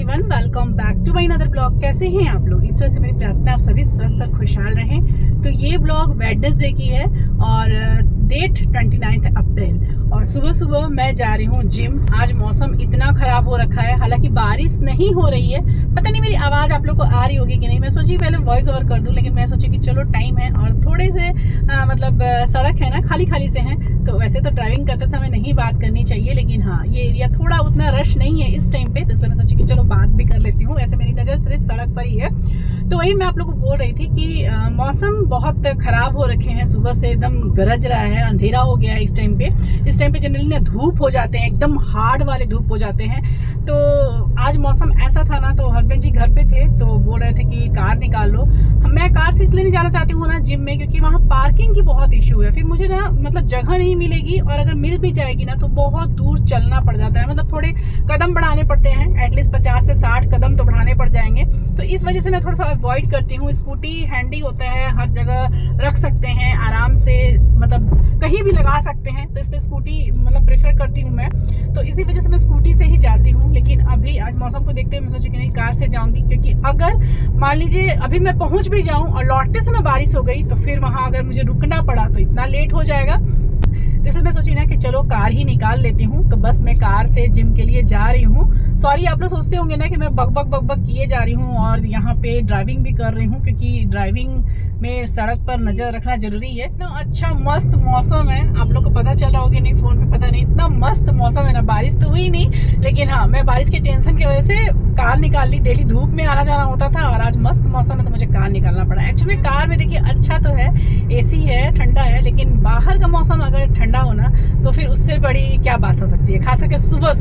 Everyone, welcome back to my another blog. कैसे हैं आप लोग? ईश्वर से मेरी प्रार्थना आप सभी स्वस्थ और खुशहाल रहें। तो ये ब्लॉग वेडनेसडे की है और डेट 29 अप्रैल और सुबह सुबह मैं जा रही हूँ जिम। आज मौसम इतना ख़राब हो रखा है, हालांकि बारिश नहीं हो रही है। पता नहीं मेरी आवाज़ आप लोग को आ रही होगी कि नहीं। मैं सोची पहले वॉइस ओवर कर दूँ, लेकिन मैं सोची कि चलो टाइम है और थोड़े से सड़क है ना, खाली खाली से हैं, तो वैसे तो ड्राइविंग करते समय नहीं बात करनी चाहिए, लेकिन हाँ ये एरिया थोड़ा उतना रश नहीं है इस टाइम पे, तो इसलिए मैं सोची कि चलो बात भी कर लेती हूँ। ऐसे मेरी नज़र सिर्फ सड़क पर ही है। तो वही मैं आप लोग को बोल रही थी कि मौसम बहुत ख़राब हो रखे हैं। सुबह से एकदम गरज रहा है, अंधेरा हो गया है इस टाइम पे। इस टाइम पे जनरली ना धूप हो जाते हैं, एकदम हार्ड वाले धूप हो जाते हैं। तो आज मौसम ऐसा था ना, तो हस्बैंड जी घर पे थे तो बोल रहे थे कि कार निकाल लो। मैं कार से इसलिए नहीं जाना चाहती हूँ ना जिम में, क्योंकि वहाँ पार्किंग की बहुत इशू है। फिर मुझे ना जगह नहीं मिलेगी, और अगर मिल भी जाएगी ना तो बहुत दूर चलना पड़ जाता है। थोड़े कदम बढ़ाने पड़ते हैं, एटलीस्ट 50 से 60 कदम तो बढ़ाने पड़ जाएंगे। तो इस वजह से मैं थोड़ा सा अवॉइड करती हूँ। स्कूटी हैंडी होता है, हर जगह रख सकते हैं आराम से, कहीं भी लगा सकते हैं, तो इसलिए स्कूटी प्रेफर करती हूँ मैं। तो इसी वजह से मैं स्कूटी से ही जाती हूँ। लेकिन अभी आज मौसम को देखते हुए मैं सोची कि नहीं, कार से जाऊँगी, क्योंकि अगर मान लीजिए अभी मैं पहुँच भी जाऊँ और लौटते समय बारिश हो गई तो फिर वहाँ अगर मुझे रुकना पड़ा तो इतना लेट हो जाएगा। इसलिए मैं सोची ना कि चलो कार ही निकाल लेती हूँ। तो बस मैं कार से जिम के लिए जा रही हूँ। सॉरी, आप लोग सोचते होंगे ना कि मैं बक बक किए जा रही हूँ और यहाँ पे ड्राइविंग भी कर रही हूँ, क्योंकि ड्राइविंग में सड़क पर नज़र रखना जरूरी है। इतना अच्छा मस्त मौसम है, आप लोग को पता चला होगा नहीं, फोन पे पता नहीं, इतना मस्त मौसम है ना। बारिश तो हुई नहीं, लेकिन हाँ मैं बारिश के टेंशन की वजह से कार निकाल ली। डेली धूप में आना जाना होता था और आज मस्त मौसम है तो मुझे कार निकालना पड़ा। एक्चुअली कार में देखिए अच्छा तो है, एसी है, ठंडा है, लेकिन बाहर का मौसम अगर ठंडा हो ना तो फिर उससे बड़ी क्या बात हो सकती है। खास करके सुबह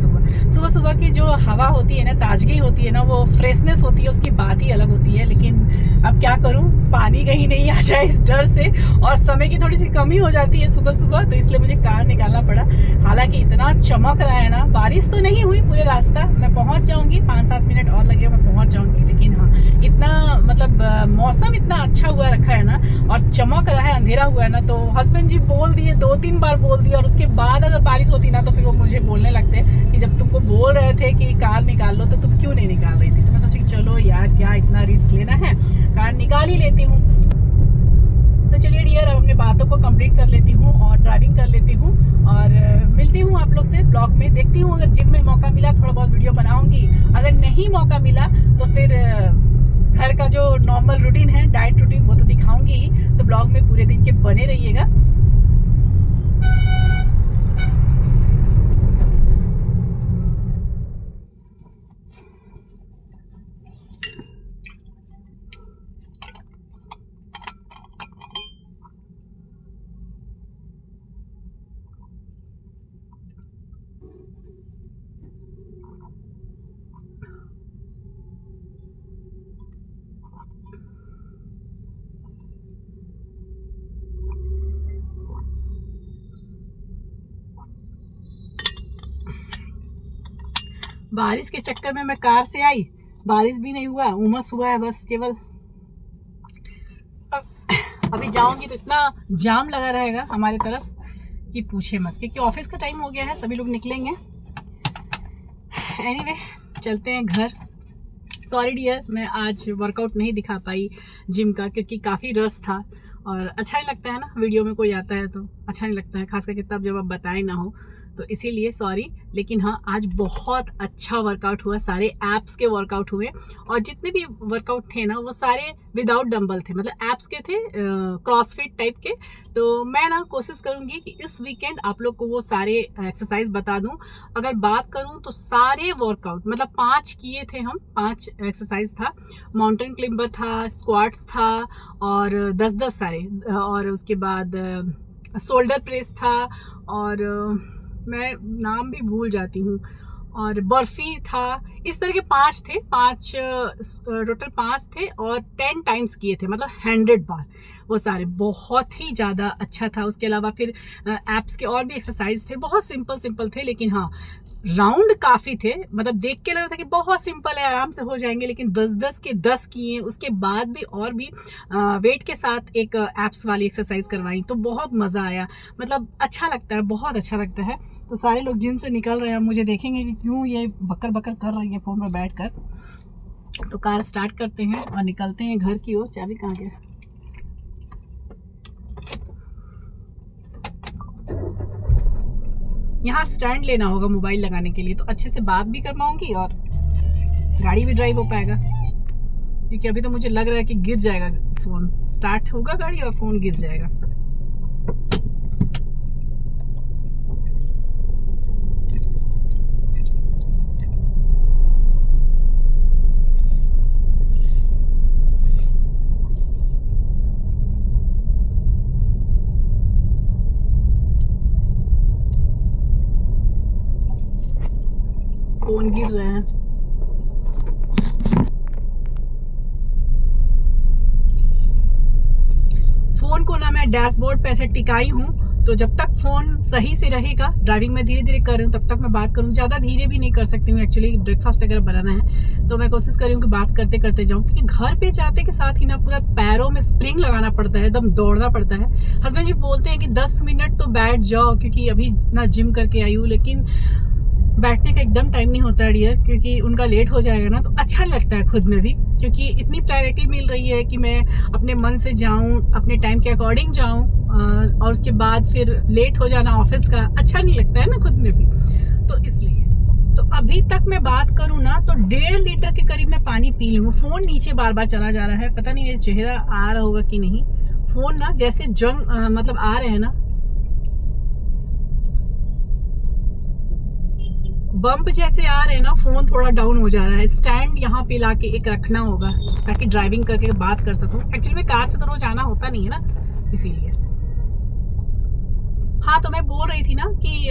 सुबह की जो हवा होती है ना, ताजगी होती है ना, वो फ्रेशनेस होती है, उसकी बात ही अलग होती है। लेकिन अब क्या करूं, पानी कहीं नहीं आ जाए इस डर से, और समय की थोड़ी सी कमी हो जाती है सुबह सुबह, तो इसलिए मुझे कार निकालना पड़ा। हालांकि इतना चमक रहा है ना, बारिश तो नहीं हुई पूरे रास्ता, मैं पहुंच जाऊंगी, 5-7 मिनट और लगे मैं पहुंच जाऊंगी। लेकिन हाँ इतना मौसम इतना अच्छा हुआ रखा है ना, और चमक रहा है, अंधेरा हुआ है ना, तो हस्बैंड जी बोल दिए, 2-3 बार बोल दिया, और उसके बाद अगर बारिश होती ना तो फिर वो मुझे बोलने लगते कि जब तुमको बोल रहे थे कि कार निकाल लो तो तुम क्यों नहीं निकाल रही थी। तो मैं सोची चलो यार, क्या इतना रिस्क लेना है, कार निकाल ही लेती हूँ। तो चलिए डियर, अब अपने बातों को कंप्लीट कर लेती हूँ और ड्राइविंग कर लेती हूँ, और मिलती हूँ आप लोग से ब्लॉग में। देखती हूँ अगर जिम में मौका मिला थोड़ा बहुत वीडियो बनाऊंगी, अगर नहीं मौका मिला तो फिर घर का जो नॉर्मल रूटीन है, डाइट रूटीन, वो तो दिखाऊंगी ही। तो ब्लॉग में पूरे दिन के बने रहिएगा। बारिश के चक्कर में मैं कार से आई, बारिश भी नहीं हुआ, उमस हुआ है बस केवल। अभी जाऊंगी तो इतना जाम लगा रहेगा हमारी तरफ कि पूछे मत, क्योंकि ऑफिस का टाइम हो गया है, सभी लोग निकलेंगे। एनीवे, चलते हैं घर। सॉरी डियर, मैं आज वर्कआउट नहीं दिखा पाई जिम का, क्योंकि काफ़ी रश था और अच्छा नहीं लगता है ना, वीडियो में कोई आता है तो अच्छा नहीं लगता है, खास करके तब जब आप बताए ना हो, तो इसीलिए सॉरी। लेकिन हाँ आज बहुत अच्छा वर्कआउट हुआ, सारे एप्स के वर्कआउट हुए, और जितने भी वर्कआउट थे ना वो सारे विदाउट डंबल थे, एप्स के थे, क्रॉसफिट टाइप के। तो मैं ना कोशिश करूँगी कि इस वीकेंड आप लोग को वो सारे एक्सरसाइज बता दूँ। अगर बात करूँ तो सारे वर्कआउट 5 किए थे हम, 5 एक्सरसाइज था, माउंटेन क्लिम्बर था, स्क्वाट्स था, और 10-10 सारे, और उसके बाद शोल्डर प्रेस था, और मैं नाम भी भूल जाती हूँ, और बर्फी था। इस तरह के 5 थे, टोटल 5 थे, और 10 टाइम्स किए थे, 100 बार। वो सारे बहुत ही ज़्यादा अच्छा था। उसके अलावा फिर एप्स के और भी एक्सरसाइज थे, बहुत सिंपल थे, लेकिन हाँ राउंड काफ़ी थे, मतलब देख के लग रहा था कि बहुत सिंपल है, आराम से हो जाएंगे, लेकिन 10-10 के 10 किए। उसके बाद भी और भी वेट के साथ एक एप्स वाली एक्सरसाइज करवाई, तो बहुत मज़ा आया। मतलब अच्छा लगता है, बहुत अच्छा लगता है। तो सारे लोग जिम से निकल रहे हैं, मुझे देखेंगे कि क्यों ये बकर बकर कर रही है फ़ोन में बैठ कर। तो कार स्टार्ट करते हैं और निकलते हैं घर की ओर। चाबी कहाँ गया? यहाँ स्टैंड लेना होगा मोबाइल लगाने के लिए, तो अच्छे से बात भी कर पाऊंगी और गाड़ी भी ड्राइव हो पाएगा, क्योंकि अभी तो मुझे लग रहा है कि गिर जाएगा फ़ोन। स्टार्ट होगा गाड़ी और फ़ोन गिर जाएगा। फ़ोन गिर रहे हैं। फ़ोन को ना मैं डैशबोर्ड पे ऐसे टिकाई हूँ, तो जब तक फ़ोन सही से रहेगा, ड्राइविंग में धीरे धीरे कर रही हूँ, तब तक मैं बात करूँ। ज़्यादा धीरे भी नहीं कर सकती हूँ, एक्चुअली ब्रेकफास्ट वगैरह बनाना है, तो मैं कोशिश कर रही हूँ कि बात करते करते जाऊँ, क्योंकि घर पे जाते के साथ ही ना पूरा पैरों में स्प्रिंग लगाना पड़ता है, एकदम दौड़ना पड़ता है। हस्बैंड जी बोलते हैं कि 10 मिनट तो बैठ जाओ, क्योंकि अभी इतना जिम करके आई हूँ, लेकिन बैठने का एकदम टाइम नहीं होता है डियर, क्योंकि उनका लेट हो जाएगा ना, तो अच्छा नहीं लगता है खुद में भी, क्योंकि इतनी प्रायोरिटी मिल रही है कि मैं अपने मन से जाऊं, अपने टाइम के अकॉर्डिंग जाऊं, और उसके बाद फिर लेट हो जाना ऑफिस का अच्छा नहीं लगता है ना खुद में भी। तो इसलिए तो अभी तक मैं बात करूं ना, तो 1.5 लीटर के करीब मैं पानी पी लूँ। फ़ोन नीचे बार बार चला जा रहा है, पता नहीं मेरा चेहरा आ रहा होगा कि नहीं। फ़ोन ना जैसे जंग मतलब आ रहे हैं ना, बम्प जैसे आ रहे हैं ना, फ़ोन थोड़ा डाउन हो जा रहा है। स्टैंड यहाँ पे लाके एक रखना होगा, ताकि ड्राइविंग करके बात कर सकूँ। एक्चुअली में कार से तो रोज आना होता नहीं है ना, इसीलिए। हाँ, तो मैं बोल रही थी ना कि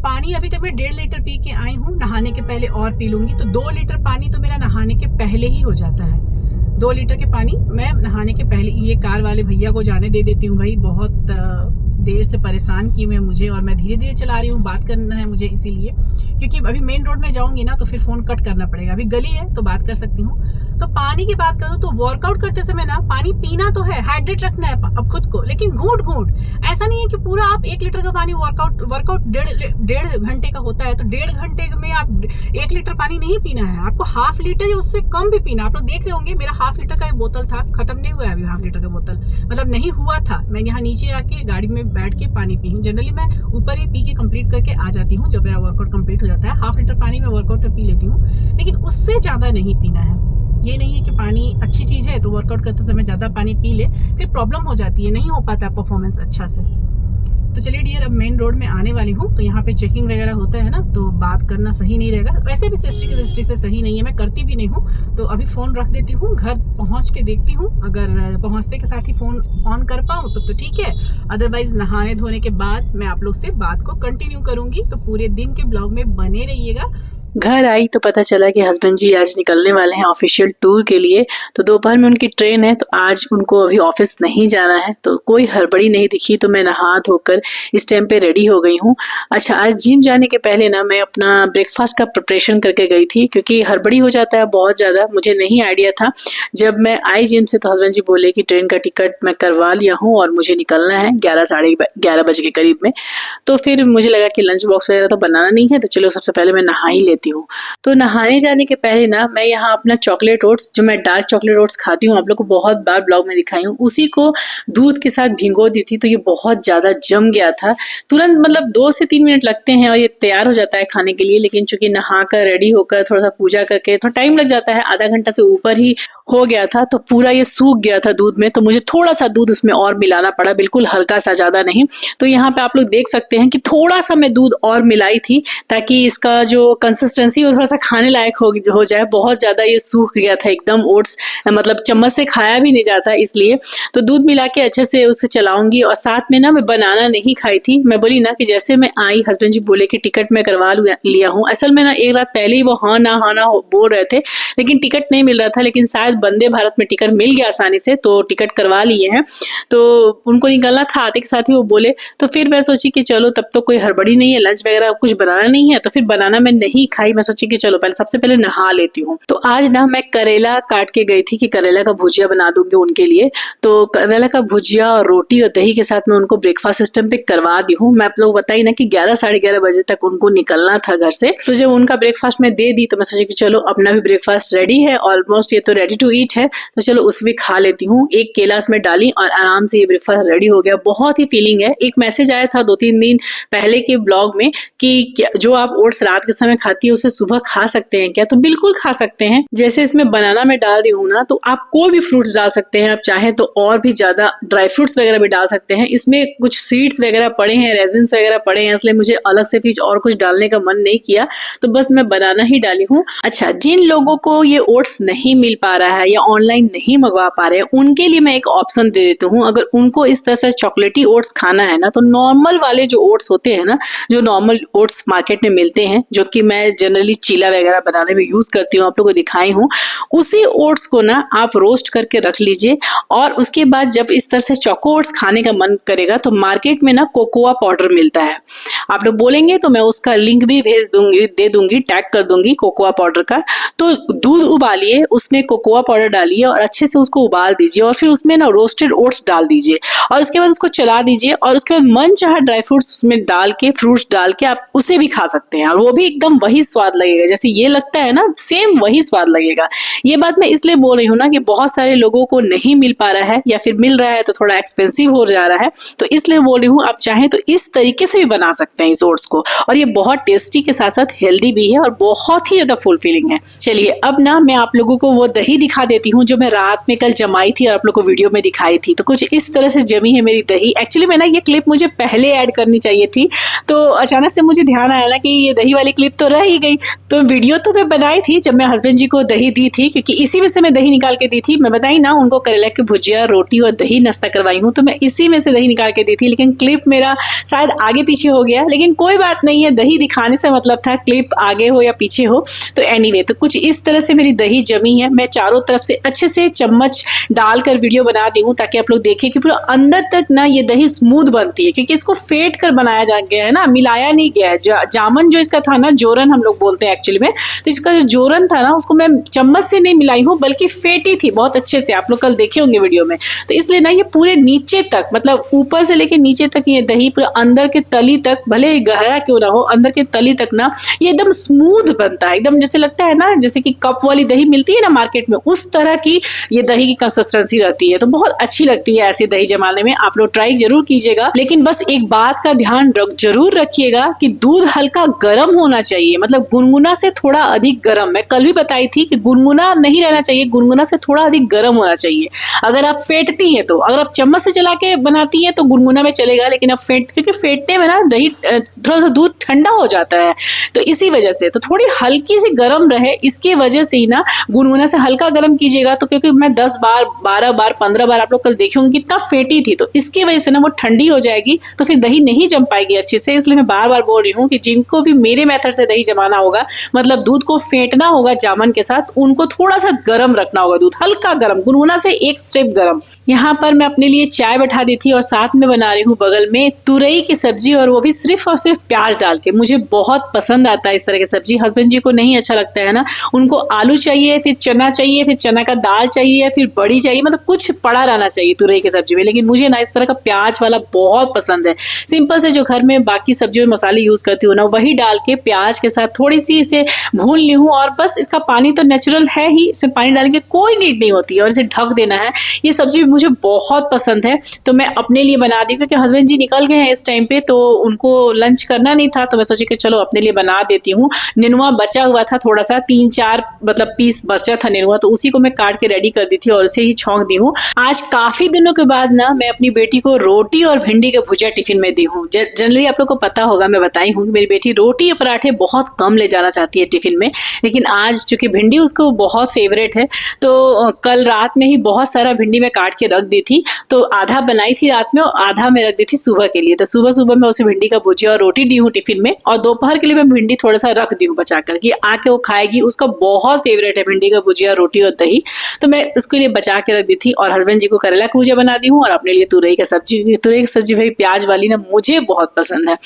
पानी अभी तक मैं 1.5 लीटर पी के आई हूँ, नहाने के पहले और पी लूँगी, तो 2 लीटर पानी तो मेरा नहाने के पहले ही हो जाता है। 2 लीटर के पानी मैं नहाने के पहले, ये कार वाले भैया को जाने दे देती हूँ भाई, बहुत देर से परेशान की हुए मुझे, और मैं धीरे धीरे चला रही हूँ, बात करना है मुझे इसीलिए, क्योंकि अभी मेन रोड में जाऊँगी ना तो फिर फ़ोन कट करना पड़ेगा। अभी गली है तो बात कर सकती हूँ। तो पानी की बात करूँ तो वर्कआउट करते समय ना पानी पीना तो है, हाइड्रेट रखना है अब खुद को, लेकिन घूंट घूंट। ऐसा नहीं है कि पूरा आप 1 लीटर का पानी, वर्कआउट 1.5 घंटे का होता है, तो 1.5 घंटे में आप 1 लीटर पानी नहीं पीना है, आपको हाफ लीटर या उससे कम भी पीना। आप लोग देख रहे होंगे मेरा हाफ लीटर का एक बोतल था, खत्म नहीं हुआ है अभी हाफ लीटर का बोतल, मतलब नहीं हुआ था। मैं यहाँ नीचे आके गाड़ी में बैठ के पानी पी हूँ। जनरली मैं ऊपर ही पी के कंप्लीट करके आ जाती हूँ जब मेरा वर्कआउट कंप्लीट हो जाता है। हाफ लीटर पानी मैं वर्कआउट में पी लेती हूँ, लेकिन उससे ज़्यादा नहीं पीना है। ये नहीं है कि पानी अच्छी चीज़ है तो वर्कआउट करते समय ज़्यादा पानी पी ले, फिर प्रॉब्लम हो जाती है, नहीं हो पाता परफॉर्मेंस अच्छा से। तो चलिए डियर, अब मेन रोड में आने वाली हूँ, तो यहाँ पे चेकिंग वगैरह होता है ना, तो बात करना सही नहीं रहेगा। वैसे भी सेफ्टी की दृष्टि से सही नहीं है, मैं करती भी नहीं हूँ। तो अभी फ़ोन रख देती हूँ, घर पहुँच के देखती हूँ, अगर पहुँचते के साथ ही फ़ोन ऑन कर पाऊँ तो ठीक है, अदरवाइज़ नहाने धोने के बाद मैं आप लोग से बात को कंटिन्यू करूँगी। तो पूरे दिन के ब्लॉग में बने रहिएगा। घर आई तो पता चला कि हस्बैंड जी आज निकलने वाले हैं ऑफिशियल टूर के लिए। तो दोपहर में उनकी ट्रेन है, तो आज उनको अभी ऑफिस नहीं जाना है, तो कोई हड़बड़ी नहीं दिखी, तो मैं नहा धोकर इस टाइम पे रेडी हो गई हूँ। अच्छा, आज जिम जाने के पहले ना मैं अपना ब्रेकफास्ट का प्रिपरेशन करके गई थी, क्योंकि हड़बड़ी हो जाता है बहुत ज़्यादा, मुझे नहीं आइडिया था। जब मैं आई जिम से तो हस्बैंड जी बोले कि ट्रेन का टिकट मैं करवा लिया हूँ और मुझे निकलना है 11 साढ़े 11 बजे के करीब में। तो फिर मुझे लगा कि लंच बॉक्स वगैरह तो बनाना नहीं है, तो चलो सबसे पहले मैं नहा ही लेती हूँ। तो नहाने जाने के पहले ना मैं यहाँ अपना चॉकलेट ओट्स, जो मैं डार्क चॉकलेट ओट्स खाती हूँ, आप लोग को बहुत बार ब्लॉग में दिखाई हूँ, उसी को दूध के साथ भिगो दी थी। तो ये बहुत ज़्यादा जम गया था, तुरंत मतलब 2 से 3 मिनट लगते हैं और ये तैयार हो जाता है खाने के लिए। लेकिन चूंकि नहाकर रेडी होकर थोड़ा सा पूजा करके थोड़ा टाइम लग जाता है, आधा घंटा से ऊपर ही हो गया था, तो पूरा ये सूख गया था दूध में, तो मुझे थोड़ा सा दूध उसमें और मिलाना पड़ा, बिल्कुल हल्का सा, ज़्यादा नहीं। तो यहाँ पे आप लोग देख सकते हैं कि थोड़ा सा मैं दूध और मिलाई थी, ताकि इसका जो कंसिस्टेंसी वो थोड़ा सा खाने लायक हो जाए। बहुत ज़्यादा ये सूख गया था एकदम, ओट्स मतलब चम्मच से खाया भी नहीं जाता, इसलिए तो दूध मिला के अच्छे से उसे चलाऊंगी। और साथ में ना मैं बनाना नहीं खाई थी, मैं बोली ना कि जैसे मैं आई हस्बैंड जी बोले कि टिकट मैं करवा लिया हूँ। असल में ना एक रात पहले ही वो हाँ ना बोल रहे थे, लेकिन टिकट नहीं मिल रहा था। लेकिन शायद आज वंदे भारत में टिकट मिल गया आसानी से, तो टिकट करवा लिए हैं, तो उनको निकलना था। आते के साथ ही वो बोले, तो फिर मैं सोची कि चलो तब तो कोई हड़बड़ी नहीं है, लंच वगैरह कुछ बनाना नहीं है, तो फिर बनाना मैं नहीं खाई। मैं सोची कि चलो सबसे पहले नहा लेती हूँ। तो आज ना मैं करेला काट के गई थी कि करेला का भुजिया बना दूंगी उनके लिए। तो करेला का भुजिया और रोटी और दही के साथ मैं उनको ब्रेकफास्ट सिस्टम पे करवा दी हूँ। मैं आप लोग बताई ना कि 11 साढ़े 11 बजे तक उनको निकलना था घर से। तो जब उनका ब्रेकफास्ट मैं दे दी तो मैं सोची कि चलो अपना भी ब्रेकफास्ट रेडी है, ऑलमोस्ट ये तो रेडी टू ईट है, तो चलो उसे भी खा लेती हूँ। एक केला इसमें डाली और आराम से ये ब्रेकफास्ट रेडी हो गया। बहुत ही फीलिंग है। एक मैसेज आया था 2-3 दिन पहले के ब्लॉग में कि जो आप ओट्स रात के समय खाती है उसे सुबह खा सकते हैं क्या? तो बिल्कुल खा सकते हैं। जैसे इसमें बनाना मैं डाल रही हूँ ना, तो आप कोई भी फ्रूट्स डाल सकते हैं। आप चाहें तो और भी ज्यादा ड्राई फ्रूट्स वगैरह भी डाल सकते हैं। इसमें कुछ सीड्स वगैरह पड़े हैं, रेजिन्स वगैरह पड़े हैं, इसलिए मुझे अलग से कुछ और कुछ डालने का मन नहीं किया, तो बस मैं बनाना ही डाली हूँ। अच्छा, जिन लोगों को ये ओट्स नहीं मिल पा रहा है या ऑनलाइन नहीं मंगवा पा रहे हैं, उनके लिए मैं एक ऑप्शन दे देती हूँ। अगर उनको इस तरह से चॉकलेटी ओट्स खाना है ना, तो नॉर्मल वाले जो ओट्स होते हैं ना, जो नॉर्मल ओट्स मार्केट में मिलते हैं, जो कि मैं जनरली चीला वगैरह बनाने में यूज करती हूँ, आप लोगों को दिखाई हूँ, उसी ओट्स को ना आप रोस्ट करके रख लीजिए। और उसके बाद जब इस तरह से चोको ओट्स खाने का मन करेगा तो मार्केट में ना कोकोआ पाउडर मिलता है। आप लोग बोलेंगे तो मैं उसका लिंक भी भेज दूंगी, दे दूंगी, टैग कर दूंगी कोकोआ पाउडर का। तो दूध उबालिए, उसमें कोकोआ पाउडर डालिए और अच्छे से उसको उबाल दीजिए, और फिर उसमें ना रोस्टेड ओट्स डाल दीजिए और उसके बाद उसको चला दीजिए, और उसके बाद मन चाहा ड्राई फ्रूट्स उसमें डाल के, फ्रूट्स डाल के आप उसे भी खा सकते हैं, और वो भी एकदम वही स्वाद लगेगा जैसे ये लगता है ना, सेम वही स्वाद लगेगा। ये बात मैं इसलिए बोल रही हूँ ना कि बहुत सारे लोगों को नहीं मिल पा रहा है, या फिर मिल रहा है तो थोड़ा एक्सपेंसिव हो जा रहा है, तो इसलिए बोल रही हूँ आप चाहें तो इस तरीके से भी बना सकते हैं इस ओट्स को, और ये बहुत टेस्टी के साथ साथ हेल्दी भी है और बहुत ही ज्यादा फुलफिलिंग है। चलिए अब ना मैं आप लोगों को वो दही दिखा देती हूँ जो मैं रात में कल जमाई थी और आप लोग को वीडियो में दिखाई थी। तो कुछ इस तरह से जमी है मेरी दही। एक्चुअली मैं ना ये क्लिप मुझे पहले ऐड करनी चाहिए थी, तो अचानक से मुझे ध्यान आया ना कि ये दही वाली क्लिप तो रह ही गई। तो वीडियो तो मैं बनाई थी जब मैं हस्बैंड जी को दही दी थी, क्योंकि इसी में से मैं दही निकाल के दी थी। मैं बताई ना उनको करेला की भुजिया, रोटी और दही नाश्ता करवाई हूँ, तो मैं इसी में से दही निकाल के दी थी, लेकिन क्लिप मेरा शायद आगे पीछे हो गया, लेकिन कोई बात नहीं है, दही दिखाने से मतलब था, क्लिप आगे हो या पीछे हो। तो एनीवे, तो कुछ इस तरह से मेरी दही जमी है। मैं चारों तरफ से अच्छे से चम्मच डालकर वीडियो बना दी हूँ ताकि आप लोग देखें कि पूरा अंदर तक ना ये दही स्मूथ बनती है, क्योंकि इसको फेंट कर बनाया जा गया है ना, मिलाया नहीं गया है। जामन जो इसका था ना, जोरन हम लोग बोलते हैं एक्चुअली में, तो इसका जो जोरन था ना उसको मैं चम्मच से नहीं मिलाई हूँ बल्कि फेंटी थी बहुत अच्छे से, आप लोग कल देखे होंगे वीडियो में। तो इसलिए ना ये पूरे नीचे तक, मतलब ऊपर से लेके नीचे तक ये दही पूरा अंदर के तली तक, भले ही गहरा क्यों ना हो, अंदर के तली तक ना ये एकदम स्मूथ बनता है, एकदम जैसे लगता है ना जैसे कि कप वाली दही मिलती है ना मार्केट में, उस तरह की ये दही की कंसिस्टेंसी रहती है। तो बहुत अच्छी लगती है ऐसी दही जमाने में, आप लोग ट्राई जरूर कीजिएगा। लेकिन बस एक बात का ध्यान जरूर रखिएगा कि दूध हल्का गर्म होना चाहिए, मतलब गुनगुना से थोड़ा अधिक गर्म। मैं कल भी बताई थी कि गुनगुना नहीं रहना चाहिए, गुनगुना से थोड़ा अधिक गर्म होना चाहिए। अगर आप फेंटती हैं तो, अगर आप चम्मच से चला के बनाती हैं तो गुनगुना में चलेगा, लेकिन आप क्योंकि फेंटने में ना दही थोड़ा सा दूध ठंडा हो जाता है, तो इसी वजह से तो थोड़ी हल्की सी गर्म रहे, इसके वजह से ही ना गुनगुना से हल्का गर्म कीजिएगा। तो क्योंकि मैं 10 बार 12 बार 15 बार आप लोग कल देखे होंगे कितना फेंटी थी, तो इसकी वजह से ना वो ठंडी हो जाएगी, तो फिर दही नहीं जम पाएगी अच्छे से। इसलिए मैं बार बार बोल रही हूँ कि जिनको भी मेरे मेथड से दही जमाना होगा, मतलब दूध को फेंटना होगा जामन के साथ, उनको थोड़ा सा गर्म रखना होगा, दूध हल्का गर्म, गुनगुना से एक स्टेप गर्म। यहाँ पर मैं अपने लिए चाय बैठा दी थी और साथ में बना रही हूँ बगल में तुरई की सब्जी, और वो भी सिर्फ और सिर्फ प्याज डाल के। मुझे बहुत पसंद आता है इस तरह की सब्जी। हस्बैंड जी को नहीं अच्छा लगता है ना, उनको आलू चाहिए, फिर चना चाहिए, फिर चना का दाल चाहिए, फिर बड़ी चाहिए, मतलब कुछ पड़ा रहना चाहिए तुरई की सब्जी में। लेकिन मुझे ना इस तरह का प्याज वाला बहुत पसंद है। सिंपल से जो घर में बाकी सब्जियों में मसाले यूज करती हूँ ना, वही डाल के प्याज के साथ थोड़ी सी इसे भून ली हूँ, और बस इसका पानी तो नेचुरल है ही, इसमें पानी डालने की कोई नीड नहीं होती और इसे ढक देना है। ये सब्जी मुझे बहुत पसंद है, तो मैं अपने लिए बना दी, क्योंकि हस्बैंड जी निकल गए हैं इस टाइम पे, तो उनको लंच करना नहीं था, तो मैं सोची कि चलो अपने लिए बना देती हूँ। नेनुआ बचा हुआ था थोड़ा सा, 3-4 मतलब पीस बचा था नेनुआ, तो उसी को मैं काट के रेडी कर दी थी और उसे ही छौंक दी हूँ। आज काफी दिनों के बाद ना मैं अपनी बेटी को रोटी और भिंडी का भुजिया टिफिन में दी हूँ। जनरली आप लोग को पता होगा, मैं बताई हूँ कि मेरी बेटी रोटी और पराठे बहुत कम ले जाना चाहती है टिफिन में, लेकिन आज चूंकि भिंडी उसको बहुत फेवरेट है, तो कल रात में ही बहुत सारा भिंडी में काट के रख दी थी, तो आधा बनाई थी रात में और आधा मैं रख दी थी सुबह के लिए। तो सुबह सुबह मैं उसे भिंडी का भुजिया और रोटी दी हूँ टिफिन में, और दोपहर के लिए मैं भिंडी थोड़ा सा रख दी हूँ बचाकर कि आके वो खाएगी। उसका बहुत फेवरेट है भिंडी का भुजिया, रोटी और दही, तो मैं उसके लिए बचा के रख दी थी। और हस्बैंड जी को करेला की भुजिया बना दी हूँ और अपने लिए तुरई की सब्जी भाई प्याज वाली ना मुझे बहुत पसंद है।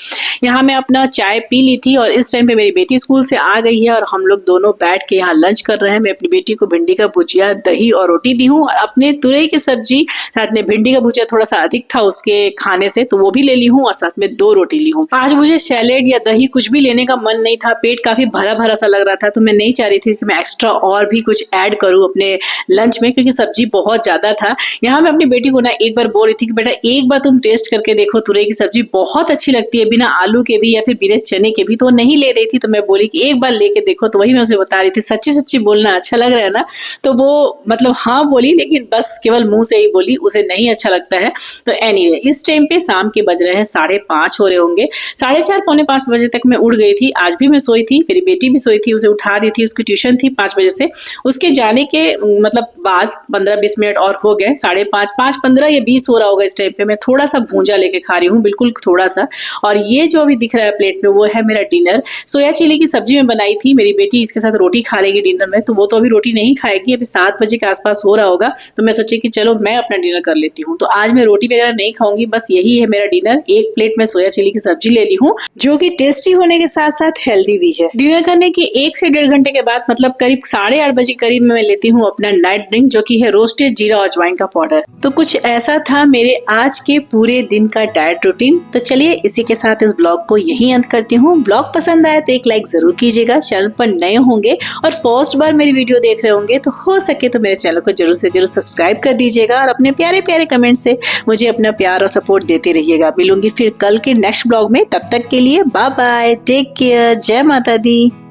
यहाँ मैं अपना चाय पी ली थी और इस टाइम पे मेरी बेटी स्कूल से आ गई है और हम लोग दोनों बैठ के यहाँ लंच कर रहे हैं। मैं अपनी बेटी को भिंडी का भुजिया, दही और रोटी दी हूँ और अपने तुरई की सब्जी साथ में भिंडी का भुजिया थोड़ा सा अधिक था उसके खाने से, तो वो भी ले ली हूँ और साथ में 2 रोटी ली हूँ। आज मुझे सैलेड या दही कुछ भी लेने का मन नहीं था, पेट काफी भरा भरा सा लग रहा था, तो मैं नहीं चाह रही थी कि मैं एक्स्ट्रा और भी कुछ ऐड करूँ अपने लंच में, क्योंकि सब्जी बहुत ज्यादा था। यहाँ मैं अपनी बेटी को ना एक बार बोल रही थी कि बेटा एक बार तुम टेस्ट करके देखो, तुरई की सब्जी बहुत अच्छी लगती है, बिना आलू के भी या फिर बिना चने के भी। तो वो नहीं ले रही थी, तो मैं बोली कि एक बार लेके देखो। तो वही मैं उसे बता रही थी, सच्ची सच्ची बोलना अच्छा लग रहा है ना? तो वो मतलब हाँ बोली, लेकिन बस केवल मुंह से ही बोली, उसे नहीं अच्छा लगता है। तो एनीवे इस टाइम पे शाम के बज रहे हैं 5:30 हो रहे होंगे। 4:30 पौने 5 बजे तक मैं उठ गई थी। आज भी मैं सोई थी, मेरी बेटी भी सोई थी, उसे उठा दी थी, उसकी ट्यूशन थी 5 बजे से। उसके जाने के मतलब बाद 15-20 मिनट और हो गए, 5:30, 5:15 या 20 हो रहा होगा इस टाइम पे। मैं थोड़ा सा भूंजा लेके खा रही हूँ, बिल्कुल थोड़ा सा। और ये जो अभी दिख रहा है प्लेट में वो है मेरा डिनर। सोया चिली की सब्जी में बनाई थी, मेरी बेटी इसके साथ रोटी खा लेगी डिनर में, तो वो तो अभी रोटी नहीं खाएगी, अभी 7 बजे के आसपास हो रहा होगा। तो मैं सोची कि चलो मैं अपना डिनर कर लेती हूँ। तो आज मैं रोटी वगैरह नहीं खाऊंगी, बस यही है मेरा डिनर। एक प्लेट में सोया चिली की सब्जी ले ली हूँ, जो कि टेस्टी होने के साथ साथ हेल्दी भी है। डिनर करने के 1 से 1.5 घंटे के बाद मतलब करीब 8:30 बजे करीब मैं लेती हूँ अपना नाइट ड्रिंक, जो कि है रोस्टेड जीरा और अजवाइन का पाउडर। तो कुछ ऐसा था मेरे आज के पूरे दिन का डाइट रूटीन। तो चलिए इसी के साथ इस ब्लॉग को यहीं अंत करती हूँ। ब्लॉग पसंद आए तो एक लाइक जरूर कीजिएगा। चैनल पर नए होंगे और फर्स्ट बार मेरी वीडियो देख रहे होंगे तो हो सके तो मेरे चैनल को जरूर से जरूर सब्सक्राइब कर दीजिएगा और अपने प्यारे प्यारे कमेंट से मुझे अपना प्यार और सपोर्ट देते रहिएगा। मिलूंगी फिर कल के नेक्स्ट ब्लॉग में, तब तक के लिए बाय बाय, टेक केयर, जय माता दी।